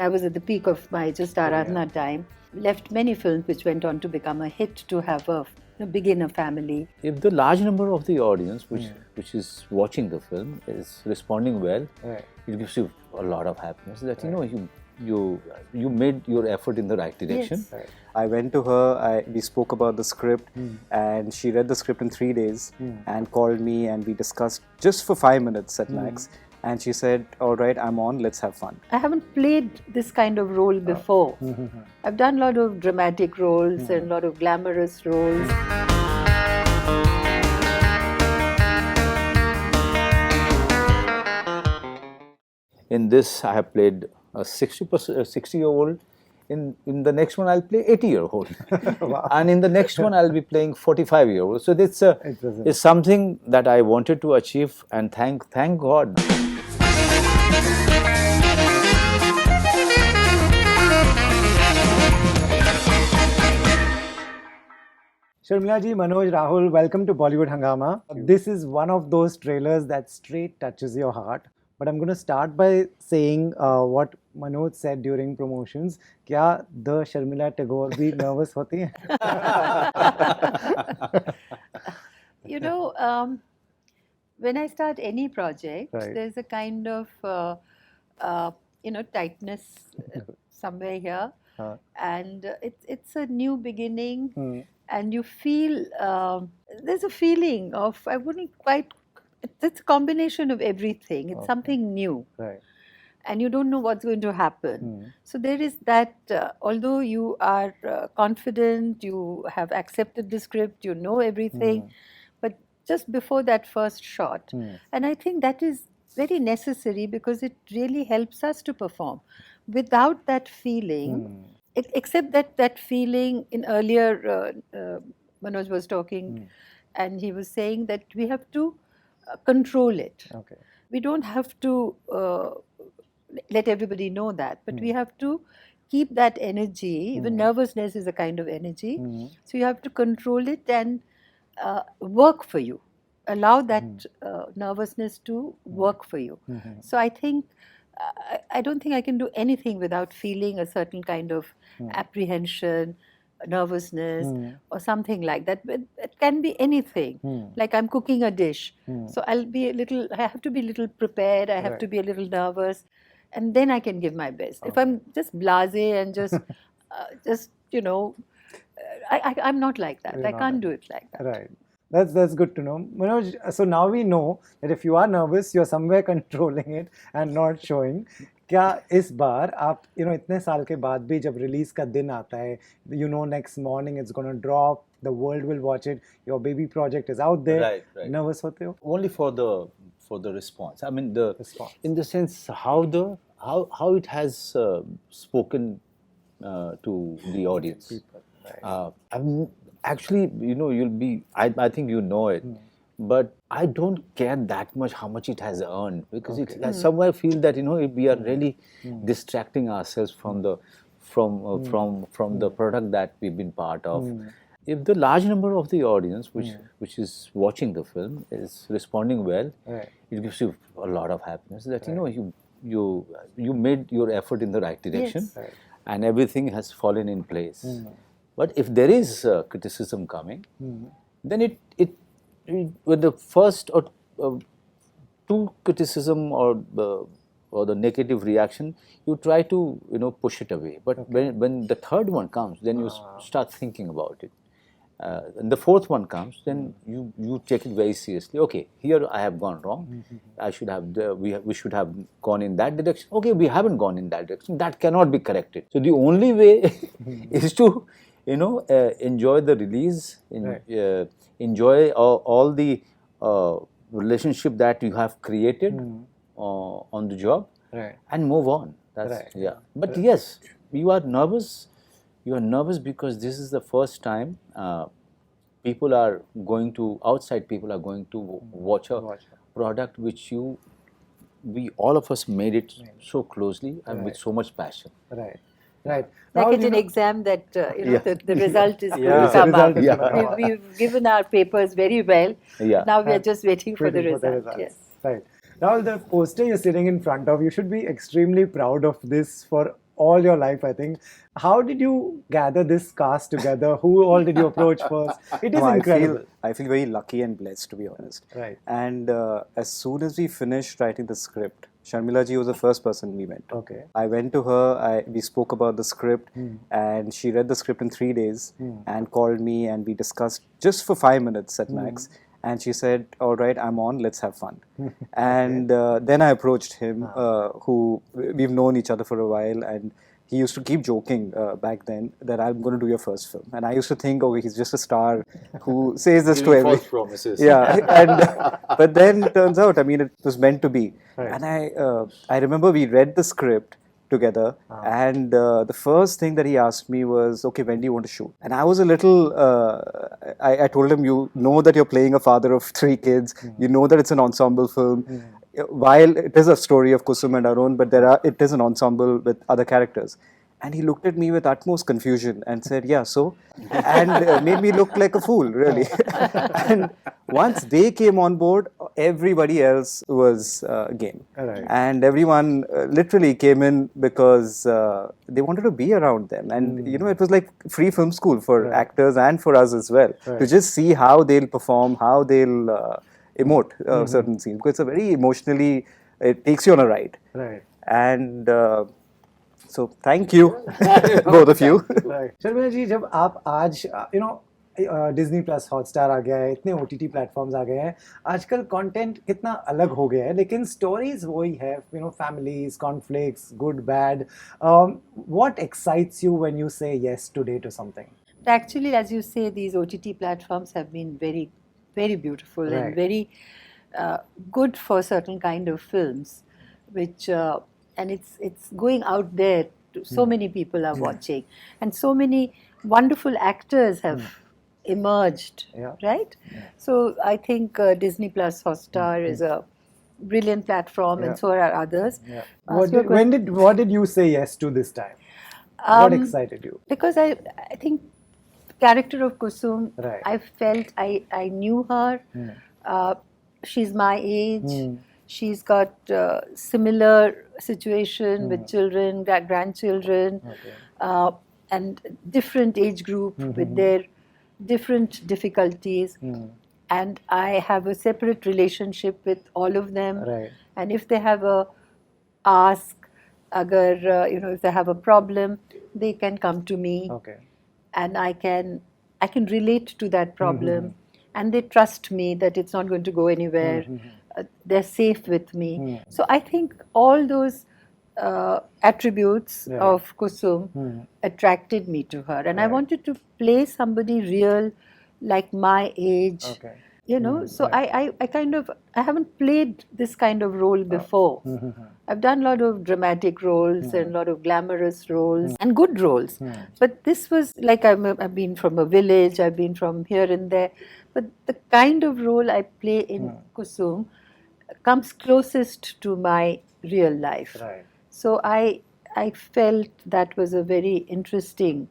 I was at the peak of my just Aradhana time. Left many films which went on to become a hit to have a beginner family. If the large number of the audience which is watching the film is responding well, it gives you a lot of happiness that you made your effort in the right direction. Yes. I went to her, we spoke about the script, and she read the script in 3 days and called me, and we discussed just for 5 minutes at max. And she said, all right, I'm on, let's have fun. I haven't played this kind of role before. I've done a lot of dramatic roles and a lot of glamorous roles. In this, I have played a 60-year-old. In the next one, I'll play 80-year-old. Wow. And in the next one, I'll be playing 45-year-old. So it's something that I wanted to achieve, and thank God. Sharmila ji, Manoj, Rahul, welcome to Bollywood Hungama. This is one of those trailers that straight touches your heart. But I'm going to start by saying what Manoj said during promotions. Kya the Sharmila Tagore bhi nervous hoti hai? You know, when I start any project, Right. there's a kind of, tightness somewhere here. And it's a new beginning. And you feel, there's a feeling of, I wouldn't quite, it's a combination of everything. It's something new. Right. And you don't know what's going to happen. So there is that, although you are confident, you have accepted the script, you know everything, but just before that first shot. And I think that is very necessary because it really helps us to perform. Without that feeling, except that feeling in earlier, Manoj was talking and he was saying that we have to control it. Okay. We don't have to let everybody know that, but we have to keep that energy. Even nervousness is a kind of energy. So you have to control it and work for you. Allow that nervousness to work for you. So I think, I don't think I can do anything without feeling a certain kind of apprehension, nervousness, or something like that. But it can be anything. Like I'm cooking a dish. So I have to be a little prepared, I have to be a little nervous, and then I can give my best. If I'm just blasé and just I'm not like that. You're I not can't like do it like that. Right. That's good to know. Manoj, so now we know that if you are nervous, you're somewhere controlling it and not showing. क्या इस बार आप इतने साल के बाद भी जब release का दिन आता है, next morning it's going to drop, the world will watch it, your baby project is out there, Right. nervous होते हो? Only for the response. I mean the Response. in the sense how it has spoken to the audience. People, right. I mean, actually, you'll be. I think you know it, but I don't care that much how much it has earned because I somewhere feel that we are really distracting ourselves from the product that we've been part of. If the large number of the audience which is watching the film is responding well, it gives you a lot of happiness that you made your effort in the right direction, Yes. and everything has fallen in place. But if there is criticism coming, then it with the first or two criticism or the negative reaction, you try to push it away. But when the third one comes, then you start thinking about it. And the fourth one comes, then you take it very seriously. Okay, here I have gone wrong. I should have we should have gone in that direction. Okay, we haven't gone in that direction. That cannot be corrected. So the only way is to enjoy the release, enjoy all the relationship that you have created on the job, and move on. That's But yes, you are nervous. You are nervous because this is the first time outside people are going to watch a product which all of us made it so closely and with so much passion. Right. Like Rahul, it's an exam that the result is going to the come result out. is gonna come out. We've given our papers very well. Now we are just waiting for the Waiting result. results. Yes. Right. Rahul, the poster you're sitting in front of, you should be extremely proud of this for all your life, I think. How did you gather this cast together? Who all did you approach first? It is No, incredible. I feel very lucky and blessed, to be honest. Right. And as soon as we finished writing the script, Sharmila ji was the first person we met. Okay. I went to her, we spoke about the script, and she read the script in 3 days and called me, and we discussed just for 5 minutes at max. And she said, "All right, I'm on, let's have fun." And then I approached him, who we've known each other for a while, and he used to keep joking back then that I'm going to do your first film. And I used to think, okay, he's just a star who says this to Giving everyone. false promises. Yeah, and but then it turns out, I mean, it was meant to be. Right. And I remember we read the script together, and the first thing that he asked me was, "Okay, when do you want to shoot?" And I was a little. I told him, "You know that you're playing a father of 3 kids. You know that it's an ensemble film." While it is a story of Kusum and Arun, but it is an ensemble with other characters. And he looked at me with utmost confusion and said, "Yeah, so?" And made me look like a fool, really. And once they came on board, everybody else was game. Right. And everyone literally came in because they wanted to be around them. And, you know, it was like free film school for actors and for us as well, to just see how they'll perform, how they'll emote certain scenes. Because it's a very emotionally, it takes you on a ride. Right. And so thank you, both of you. Right. Sharmila जी, जब आप आज Disney plus Hotstar आ गया है, इतने OTT platforms आ गए हैं, आजकल content कितना अलग हो गया है, लेकिन स्टोरीज वही है, families, conflicts, good bad. What excites you when you say yes today to something? Actually, as you say, these OTT platforms have been very, very beautiful Right. and very good for certain kind of films, which and it's going out there. So many people are watching, and so many wonderful actors have emerged. Yeah. Right. So I think Disney Plus Hotstar is a brilliant platform, Yeah. and so are others. Yeah. So What did you say yes to this time? What excited you? Because I think character of Kusum, Right. I felt I knew her. She's my age. She's got similar situation with children, grandchildren, and different age group with their different difficulties. And I have a separate relationship with all of them. Right. And if they have a ask, agar if they have a problem, they can come to me. Okay. And I can relate to that problem, and they trust me that it's not going to go anywhere. They're safe with me. So I think all those attributes of Kusum attracted me to her, and I wanted to play somebody real, like my age. Okay. So I kind of, I haven't played this kind of role before. I've done a lot of dramatic roles and a lot of glamorous roles and good roles. But this was like, I've been from a village, I've been from here and there. But the kind of role I play in Kusum comes closest to my real life. Right. So I felt that was a very interesting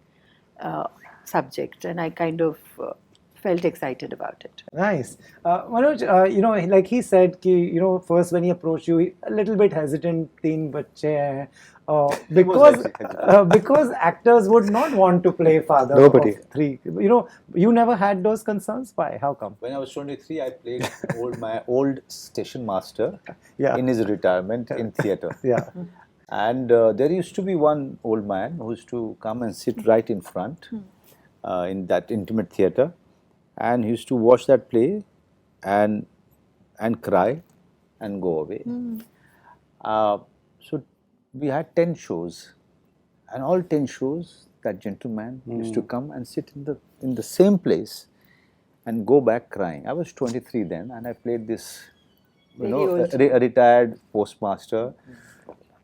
subject, and I kind of felt excited about it. Nice. Manoj, like he said, first when he approached you, a little bit hesitant, teen bache hain, because actors would not want to play father Nobody. of 3. You never had those concerns? Why? How come? When I was 23, I played my old station master Yeah. in his retirement in theatre. Yeah. And there used to be one old man who used to come and sit right in front in that intimate theatre, and he used to watch that play and cry and go away. So we had 10 shows, and all 10 shows that gentleman used to come and sit in the same place and go back crying. I was 23 then, and I played this Very old. a retired postmaster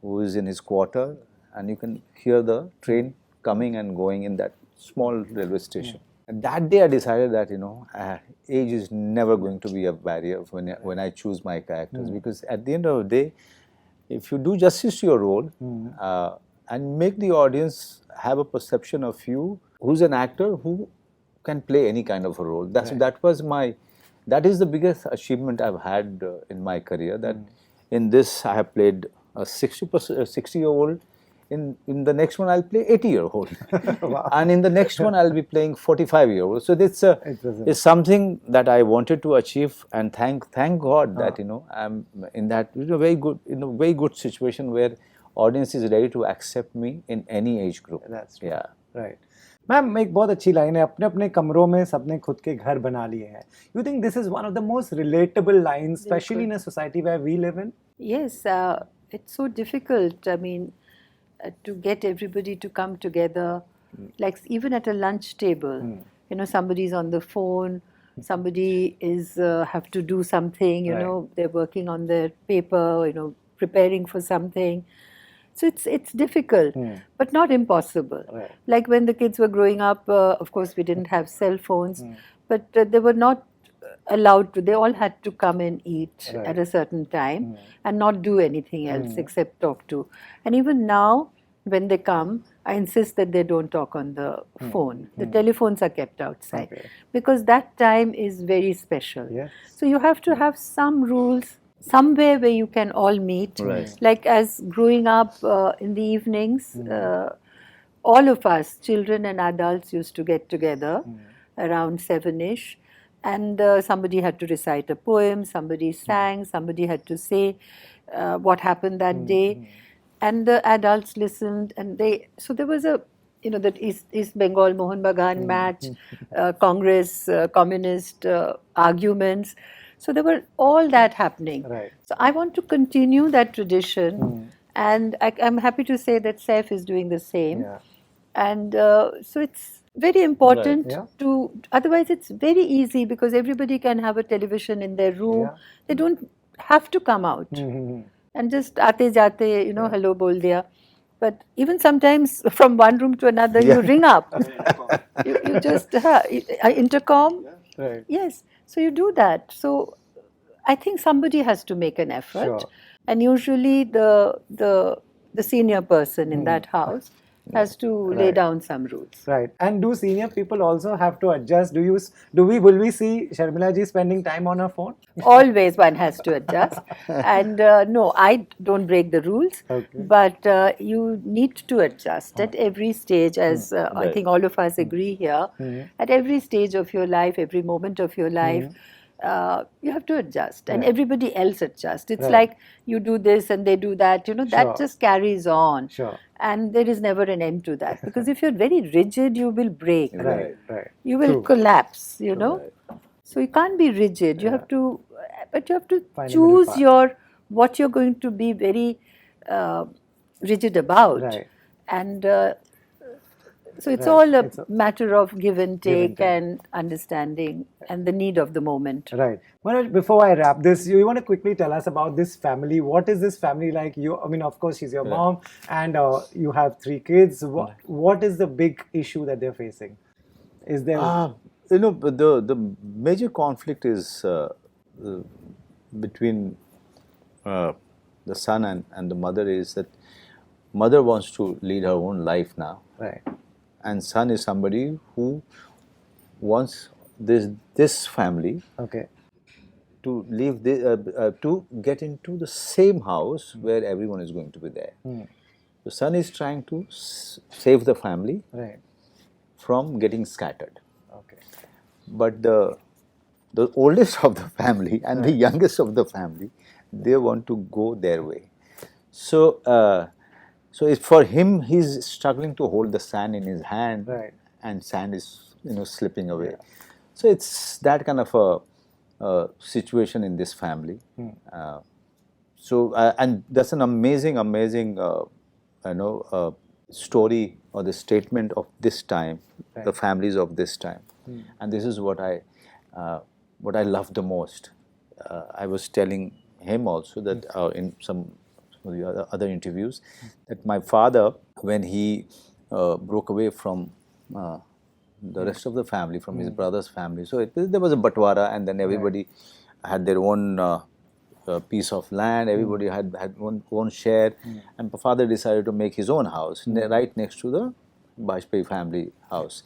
who is in his quarter, and you can hear the train coming and going in that small railway station. And that day I decided that age is never going to be a barrier when I choose my characters, because at the end of the day, if you do justice to your role and make the audience have a perception of you who's an actor who can play any kind of a role, that is the biggest achievement I've had in my career. That in this I have played a 60-year-old in the next one I'll play 80-year-old, and in the next one I'll be playing 45-year-old. So this is something that I wanted to achieve, and thank God that I'm in that very good situation where audience is ready to accept me in any age group. That's true. Yeah. Right. Ma'am एक बहुत अच्छी line है, अपने अपने कमरों में सबने खुद के घर बना लिए हैं. You think this is one of the most relatable lines, especially in a society where we live in? Yes, it's so difficult. I mean, to get everybody to come together, like even at a lunch table, somebody's on the phone, somebody is have to do something, they're working on their paper, preparing for something. So it's difficult, but not impossible. Right. Like when the kids were growing up, of course we didn't have cell phones, but they were not allowed to. They all had to come and eat at a certain time and not do anything else except talk to. And even now, when they come, I insist that they don't talk on the phone. The telephones are kept outside because that time is very special. Yes. So you have to have some rules somewhere where you can all meet. Right. Like as growing up in the evenings, all of us, children and adults, used to get together around 7ish, and somebody had to recite a poem, somebody sang, somebody had to say what happened that day, and the adults listened, and so there was that East Bengal Mohun Bagan match, Congress, communist arguments. So there were all that happening. Right. So I want to continue that tradition, and I'm happy to say that Saif is doing the same. Yeah. And so it's very important Yeah. to, otherwise it's very easy because everybody can have a television in their room. Yeah. They don't have to come out and just aate jate, hello bol diya. But even sometimes from one room to another, you ring up. you just, intercom. Right. Yes, so you do that. So I think somebody has to make an effort, Sure. and usually the senior person in that house has to lay down some rules. Right. And do senior people also have to adjust? Will we see Sharmila ji spending time on her phone? Always one has to adjust, and no, I don't break the rules, but you need to adjust at every stage, as I think all of us agree here. At every stage of your life, every moment of your life, you have to adjust, and everybody else adjusts. It's like you do this and they do that, that just carries on. Sure. And there is never an end to that, because if you're very rigid, you will break. Right. You will collapse, So you can't be rigid. You have to, but you have to Find a choose middle path. what you're going to be very rigid about. Right. And so it's all a matter of give and take and understanding and the need of the moment. Right. Manoj, before I wrap this, you want to quickly tell us about this family. What is this family like? Of course, she's your mom, and you have 3 kids. What is the big issue that they're facing? Is there... the major conflict is between the son and the mother, is that mother wants to lead her own life now. Right. And son is somebody who wants this family to leave to get into the same house where everyone is going to be there. The son is trying to save the family from getting scattered. Okay. But the oldest of the family and the youngest of the family, they want to go their way. So it's for him, he's struggling to hold the sand in his hand, and sand is slipping away. So it's that kind of a situation in this family. And that's an amazing story or the statement of this time, the families of this time. And this is what I love the most. I was telling him also that in some of the other interviews, that my father, when he broke away from the rest of the family, from his brother's family, so there was a batwara, and then everybody had their own piece of land, everybody had one own share, and my father decided to make his own house right next to the Bajpayee family house.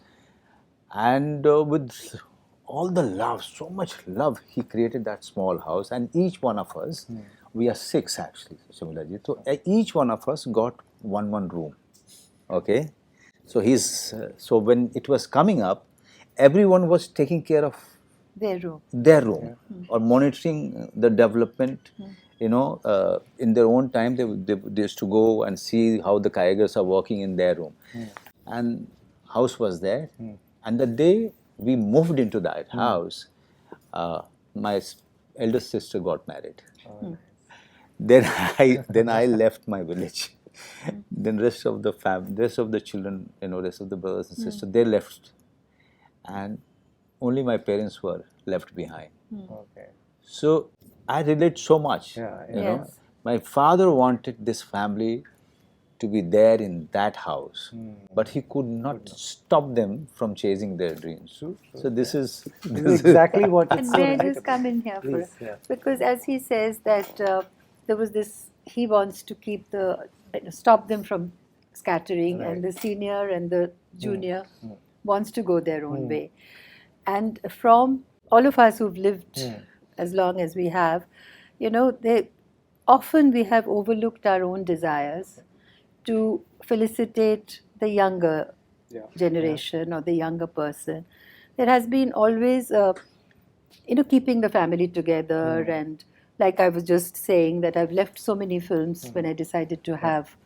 And with all the love, so much love, he created that small house, and each one of us, we are 6 actually, Sharmila ji. So each one of us got one room. Okay, so so when it was coming up, everyone was taking care of their room or monitoring the development. You know, in their own time, they used to go and see how the Kaigars are working in their room, and house was there. And the day we moved into that house, my eldest sister got married. Then I left my village. Then rest of the rest of the children, rest of the brothers and sisters, they left, and only my parents were left behind. Okay. So I relate so much. You know, my father wanted this family to be there in that house, but he could not stop them from chasing their dreams. So this is exactly what it's and may I just come in here for because as he says that there was this, he wants to keep stop them from scattering, and the senior and the junior wants to go their own way. And from all of us who've lived as long as we have, often we have overlooked our own desires to felicitate the younger generation or the younger person. There has been always, keeping the family together. And like I was just saying, that I've left so many films when I decided to have,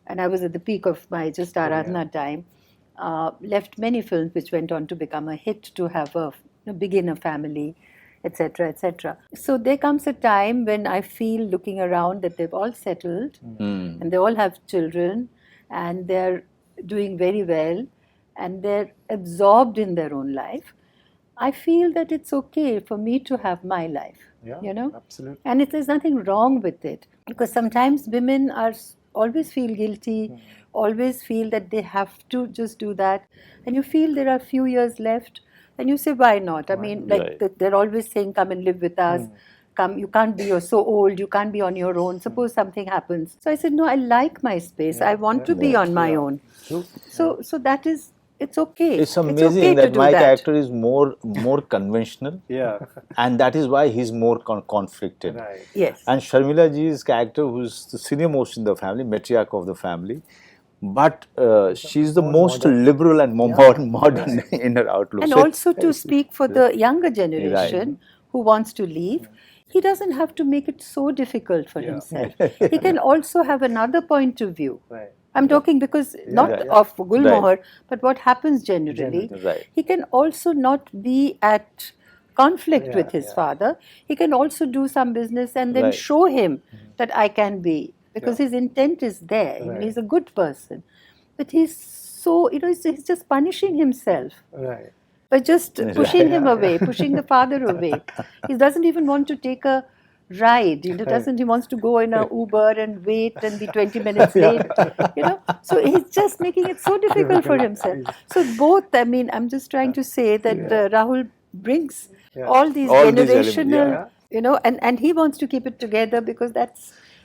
and I was at the peak of my just Aradhana time, left many films which went on to become a hit, to have begin a family, etc., etc. So there comes a time when I feel, looking around, that they've all settled and they all have children and they're doing very well and they're absorbed in their own life. I feel that it's okay for me to have my life, absolutely. And there's nothing wrong with it, because sometimes women always feel guilty, always feel that they have to just do that, and you feel there are a few years left. And you say, why not? I mean, they're always saying, come and live with us. Come, you can't be, you're so old, you can't be on your own. Suppose something happens. So I said, no, I like my space. I want to be on my own. So that is, it's okay. It's amazing okay that my character is more conventional. And that is why he's more conflicted. Right. Yes. And Sharmila ji's character, who's the senior most in the family, matriarch of the family, but she's the most liberal and more modern in her outlook. And so also to speak for the younger generation who wants to leave, he doesn't have to make it so difficult for himself. He can also have another point of view. I'm talking because not of Gulmohar, but what happens generally. He can also not be at conflict with his father. He can also do some business and then show him that I can be. Because his intent is there. I mean, he's a good person. But he's so, he's just punishing himself. By just pushing him away, pushing the father away. He doesn't even want to take a ride. He wants to go in an Uber and wait and be 20 minutes late. So he's just making it so difficult for himself. So both, I mean, I'm just trying to say that Rahul brings all these generational, and he wants to keep it together because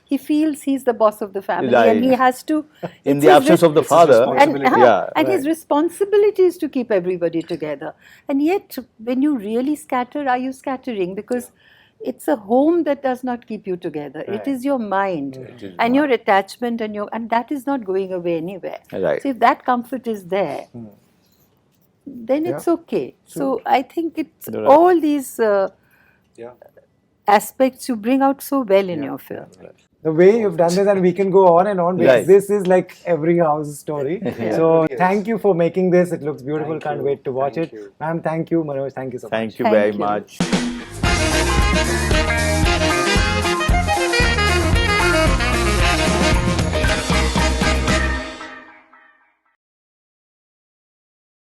he feels he's the boss of the family and he has to... In the absence of the father. And his responsibility is to keep everybody together. And yet, when you really scatter, are you scattering? Because it's a home that does not keep you together. It is your mind and your attachment and that is not going away anywhere. So if that comfort is there, then it's okay. So I think it's all these aspects you bring out so well in your film. The way you've done this, and we can go on and on, because this is like every house story. So thank you for making this. It looks beautiful. Can't wait to watch it. Ma'am, thank you. Manoj, thank you so much. Thank you very much.